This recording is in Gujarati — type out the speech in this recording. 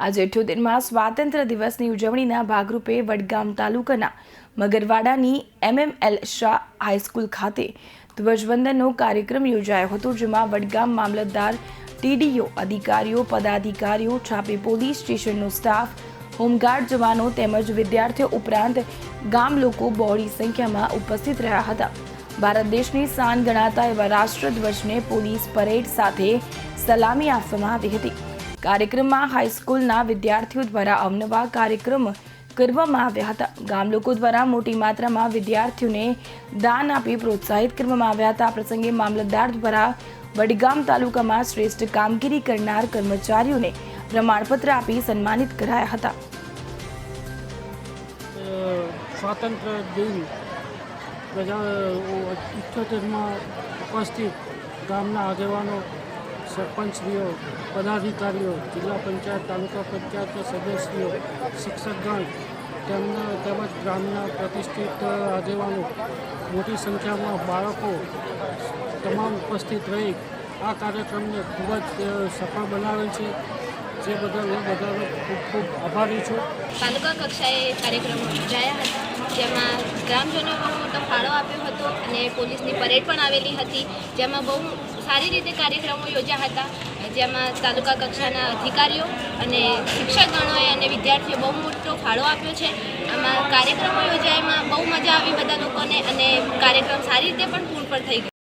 આજે 78માં સ્વાતંત્ર્ય દિવસની ઉજવણીના ભાગરૂપે વડગામ તાલુકાના મગરવાડાની MML શાહ હાઈસ્કૂલ ખાતે ધ્વજવંદનનો કાર્યક્રમ યોજાયો હતો, જેમાં વડગામ મામલતદાર, TDO અધિકારીઓ, પદાધિકારીઓ, છાપી પોલીસ સ્ટેશનનો સ્ટાફ, હોમગાર્ડ જવાનો તેમજ વિદ્યાર્થીઓ ઉપરાંત ગામ લોકો બહોળી સંખ્યામાં ઉપસ્થિત રહ્યા હતા। ભારત દેશની શાન ગણાતા એવા રાષ્ટ્રધ્વજને પોલીસ પરેડ સાથે સલામી આપવામાં આવી હતી। કાર્યક્રમમાં હાઈસ્કૂલના વિદ્યાર્થીઓ દ્વારા અવનવા કાર્યક્રમ કરવામાં આવ્યા હતા। ગામ લોકો દ્વારા મોટી માત્રામાં વિદ્યાર્થીઓને દાન આપી પ્રોત્સાહિત કરવામાં આવ્યા હતા। આ પ્રસંગે મામલતદાર દ્વારા વડગામ તાલુકામાં શ્રેષ્ઠ કામગીરી કરનાર કર્મચારીઓને પ્રમાણપત્ર આપી સન્માનિત કરાયા હતા। સ્વાતંત્ર્ય દિન 78માં ઉપસ્થિત ગામના આગેવાનો, સરપંચશ્રીઓ, પદાધિકારીઓ, જિલ્લા પંચાયત, તાલુકા પંચાયતના સદસ્યો, શિક્ષકગણ તેમજ ગ્રામના પ્રતિષ્ઠિત આગેવાનો, મોટી સંખ્યામાં બાળકો તમામ ઉપસ્થિત રહી આ કાર્યક્રમને ખૂબ જ સફળ બનાવેલ છે, જે બદલ હું બધાનો ખૂબ ખૂબ આભારી છું। તાલુકા કક્ષાએ કાર્યક્રમો યોજાયા હતા, જેમાં ગ્રામજનોએ બહુ મોટો ફાળો આપ્યો હતો અને પોલીસની પરેડ પણ આવેલી હતી, જેમાં બહુ સારી રીતે કાર્યક્રમો યોજ્યા હતા, જેમાં તાલુકા કક્ષાના અધિકારીઓ અને શિક્ષકગણોએ અને વિદ્યાર્થીઓ બહુ મોટો ફાળો આપ્યો છે। આમાં કાર્યક્રમો યોજાયામાં બહુ મજા આવી બધા લોકોને અને કાર્યક્રમ સારી રીતે પણ પૂર્ણ પણ થઈ ગયો।